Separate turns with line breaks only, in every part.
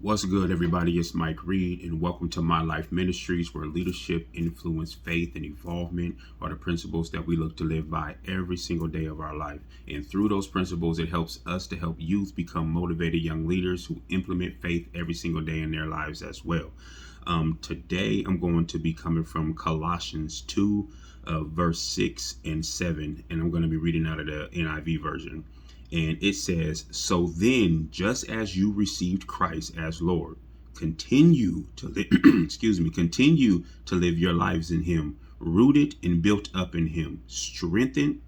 What's good, everybody? It's Mike Reed, and welcome to My Life Ministries, where leadership, influence, faith, and evolvement are the principles that we look to live by every single day of our life. And through those principles, it helps us to help youth become motivated young leaders who implement faith every single day in their lives as well. Today, I'm going to be coming from Colossians 2, verse 6 and 7, and I'm going to be reading out of the NIV version. And it says, "So then, just as you received Christ as Lord, continue to live, continue to live your lives in him, rooted and built up in him, strengthened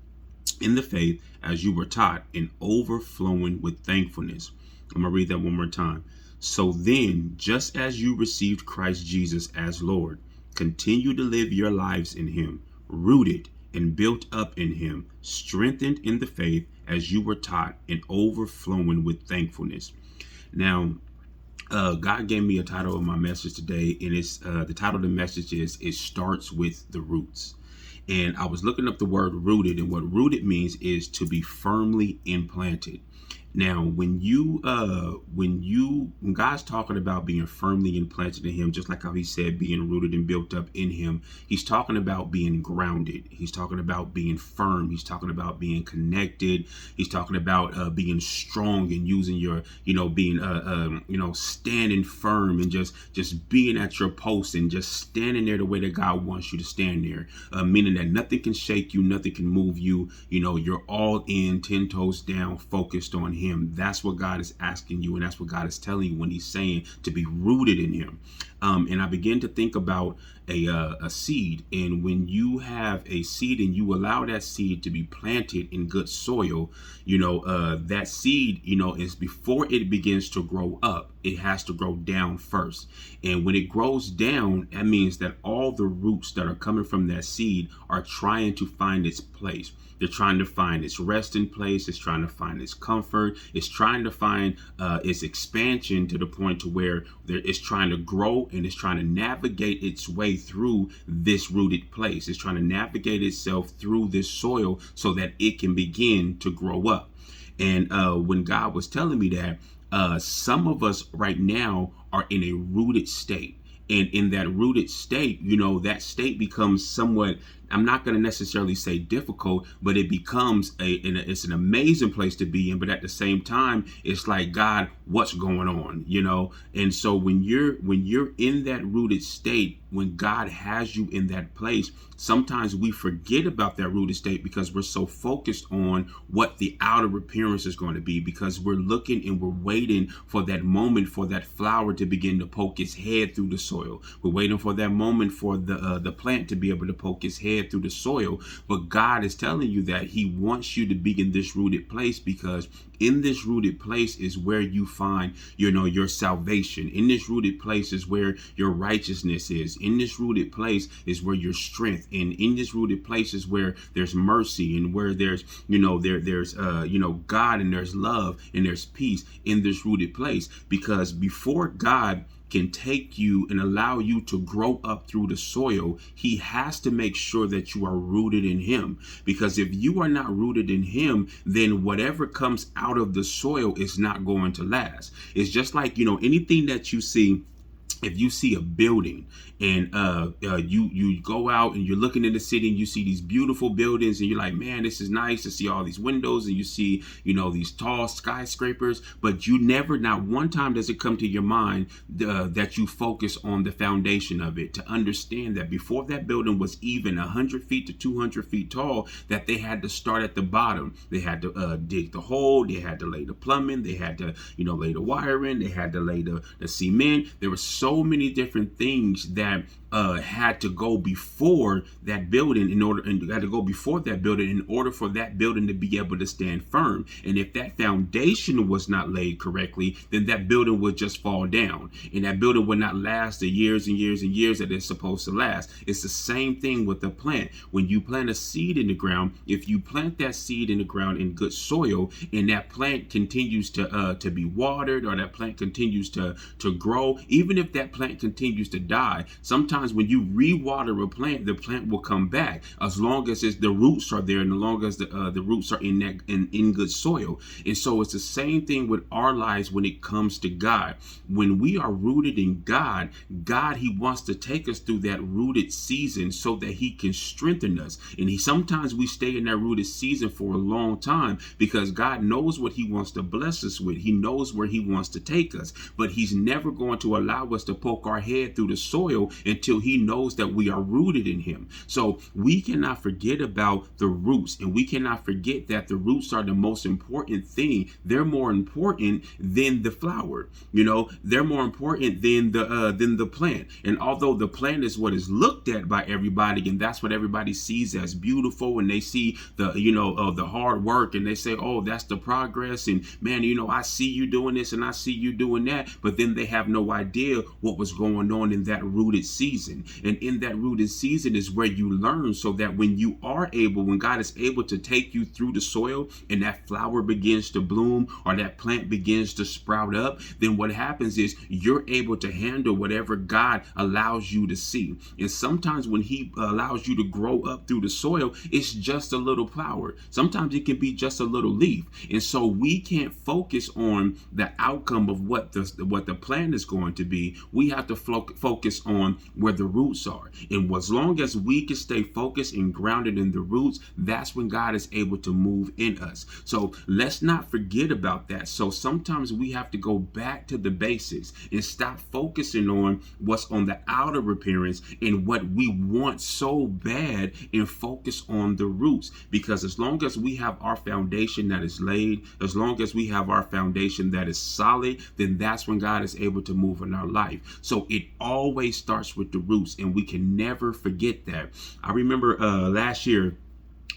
in the faith as you were taught, and overflowing with thankfulness." I'm going to read that one more time. "So then, just as you received Christ Jesus as Lord, continue to live your lives in him, rooted and built up in him, strengthened in the faith as you were taught, and overflowing with thankfulness." Now, God gave me a title of my message today, and it's the title of the message is "It Starts with the Roots." And I was looking up the word rooted, and what rooted means is to be firmly implanted. Now, when God's talking about being firmly implanted in him, just like how he said being rooted and built up in him, he's talking about being grounded. He's talking about being firm. He's talking about being connected. He's talking about being strong and using your, being, standing firm and just being at your post and just standing there the way that God wants you to stand there, meaning that nothing can shake you, nothing can move you. You're all in, 10 toes down, focused on him. That's what God is asking you, and that's what God is telling you when he's saying to be rooted in him. And I began to think about a seed, and when you have a seed and you allow that seed to be planted in good soil, that seed, is before it begins to grow up, it has to grow down first. And when it grows down, that means that all the roots that are coming from that seed are trying to find its place. They're trying to find its resting place. It's trying to find its comfort. It's trying to find its expansion to the point to where it's trying to grow, and it's trying to navigate its way through this rooted place. It's trying to navigate itself through this soil so that it can begin to grow up. And when God was telling me that, some of us right now are in a rooted state. And in that rooted state, that state becomes somewhat, I'm not going to necessarily say difficult, but it becomes it's an amazing place to be in. But at the same time, it's like, God, what's going on? And so when you're in that rooted state, when God has you in that place, sometimes we forget about that rooted state because we're so focused on what the outer appearance is going to be, because we're looking and we're waiting for that moment for that flower to begin to poke its head through the soil. We're waiting for that moment for the plant to be able to poke its head through the soil. But God is telling you that he wants you to be in this rooted place, because in this rooted place is where you find, your salvation. In this rooted place is where your righteousness is. In this rooted place is where your strength. And in this rooted place is where there's mercy, and where there's, there's God, and there's love, and there's peace in this rooted place. Because before God can take you and allow you to grow up through the soil, he has to make sure that you are rooted in him. Because if you are not rooted in him, then whatever comes out of the soil is not going to last. It's just like, anything that you see. If you see a building and you go out and you're looking in the city and you see these beautiful buildings and you're like, man, this is nice to see all these windows, and you see, these tall skyscrapers, but you never, not one time does it come to your mind that you focus on the foundation of it, to understand that before that building was even 100 feet to 200 feet tall, that they had to start at the bottom. They had to dig the hole. They had to lay the plumbing. They had to, lay the wiring. They had to lay the cement. There were so many different things that had to go before that building in order for that building to be able to stand firm. And if that foundation was not laid correctly, then that building would just fall down, and that building would not last the years and years and years that it's supposed to last. It's the same thing with the plant. When you plant a seed in the ground, if you plant that seed in the ground in good soil, and that plant continues to be watered, or that plant continues to grow, even if that plant continues to die, sometimes when you rewater a plant, the plant will come back as long as the roots are there and as long as the roots are in good soil. And so it's the same thing with our lives when it comes to God. When we are rooted in God, He wants to take us through that rooted season so that He can strengthen us. And sometimes we stay in that rooted season for a long time because God knows what He wants to bless us with. He knows where He wants to take us, but He's never going to allow us to poke our head through the soil until He knows that we are rooted in Him. So we cannot forget about the roots, and we cannot forget that the roots are the most important thing. They're more important than the flower. They're more important than the plant. And although the plant is what is looked at by everybody, and that's what everybody sees as beautiful, and they see the hard work, and they say, oh, that's the progress, and man, I see you doing this and I see you doing that, but then they have no idea what was going on in that rooted season. And in that rooted season is where you learn, so that when God is able to take you through the soil and that flower begins to bloom or that plant begins to sprout up, then what happens is you're able to handle whatever God allows you to see. And sometimes when He allows you to grow up through the soil, it's just a little flower. Sometimes it can be just a little leaf. And so we can't focus on the outcome of what the plant is going to be. We have to focus on where the roots are. And as long as we can stay focused and grounded in the roots, that's when God is able to move in us. So let's not forget about that. So sometimes we have to go back to the basics and stop focusing on what's on the outer appearance and what we want so bad, and focus on the roots. Because as long as we have our foundation that is laid, as long as we have our foundation that is solid, then that's when God is able to move in our life. So it always starts with the roots, and we can never forget that. I remember last year,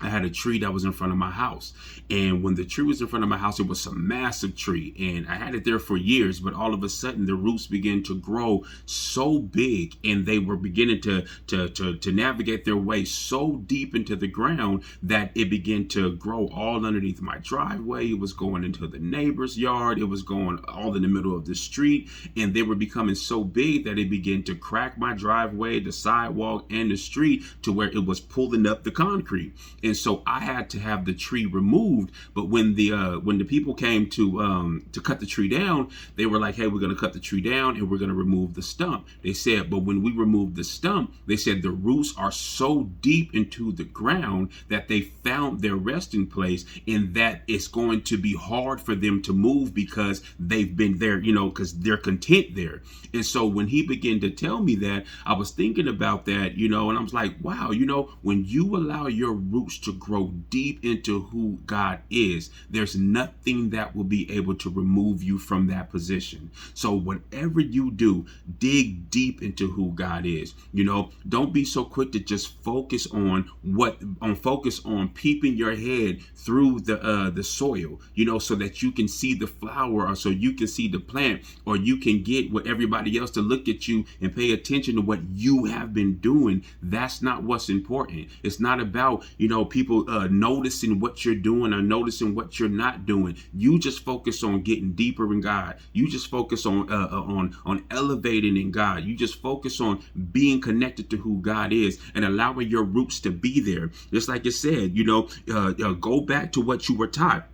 I had a tree that was in front of my house. And when the tree was in front of my house, it was a massive tree. And I had it there for years, but all of a sudden the roots began to grow so big, and they were beginning to navigate their way so deep into the ground that it began to grow all underneath my driveway. It was going into the neighbor's yard. It was going all in the middle of the street. And they were becoming so big that it began to crack my driveway, the sidewalk, and the street to where it was pulling up the concrete. And so I had to have the tree removed. But when the people came to cut the tree down, they were like, hey, we're going to cut the tree down and we're going to remove the stump. They said, but when we removed the stump, they said the roots are so deep into the ground that they found their resting place, and that it's going to be hard for them to move because they've been there, because they're content there. And so when he began to tell me that, I was thinking about that, and I was like, wow, when you allow your roots to grow deep into who God is, there's nothing that will be able to remove you from that position. So whatever you do, dig deep into who God is. Don't be so quick to just focus on peeping your head through the soil, so that you can see the flower, or so you can see the plant, or you can get what everybody else to look at you and pay attention to what you have been doing. That's not what's important. It's not about, people noticing what you're doing or noticing what you're not doing. You just focus on getting deeper in God. You just focus on elevating in God. You just focus on being connected to who God is and allowing your roots to be there. Just like it said, go back to what you were taught.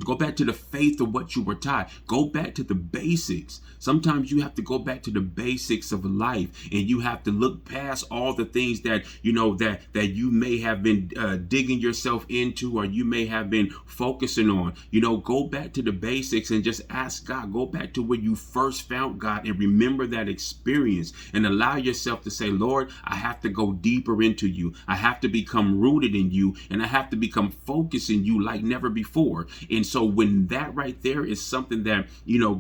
Go back to the faith of what you were taught. Go back to the basics. Sometimes you have to go back to the basics of life, and you have to look past all the things that that you may have been digging yourself into, or you may have been focusing on. Go back to the basics and just ask God. Go back to where you first found God and remember that experience, and allow yourself to say, Lord, I have to go deeper into you. I have to become rooted in you, and I have to become focused in you like never before. And so when that right there is something that,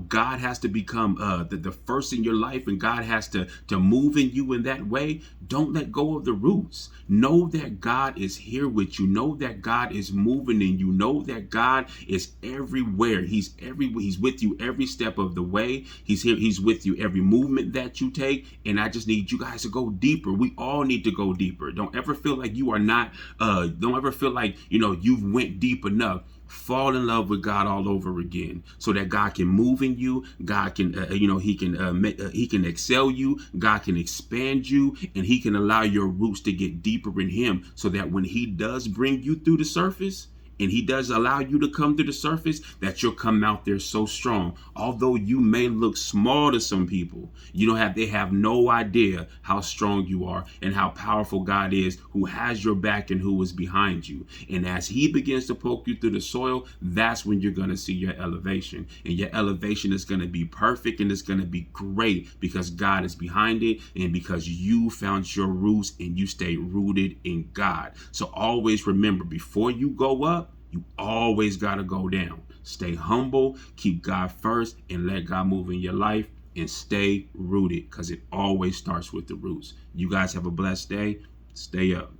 God has to become the first in your life, and God has to move in you in that way, don't let go of the roots. Know that God is here with you. Know that God is moving in you. Know that God is everywhere. He's everywhere. He's with you every step of the way. He's here. He's with you every movement that you take. And I just need you guys to go deeper. We all need to go deeper. Don't ever feel like you are not, don't ever feel like, you've went deep enough. fall in love with God all over again, so that God can move in you. God can, he can excel you. God can expand you, and he can allow your roots to get deeper in him, so that when he does bring you through the surface, and he does allow you to come to the surface, that you'll come out there so strong. Although you may look small to some people, they have no idea how strong you are and how powerful God is, who has your back and who is behind you. And as he begins to poke you through the soil, that's when you're going to see your elevation. And your elevation is going to be perfect, and it's going to be great, because God is behind it, and because you found your roots and you stay rooted in God. So always remember, before you go up, you always got to go down. Stay humble, keep God first, and let God move in your life, and stay rooted, because it always starts with the roots. You guys have a blessed day. Stay up.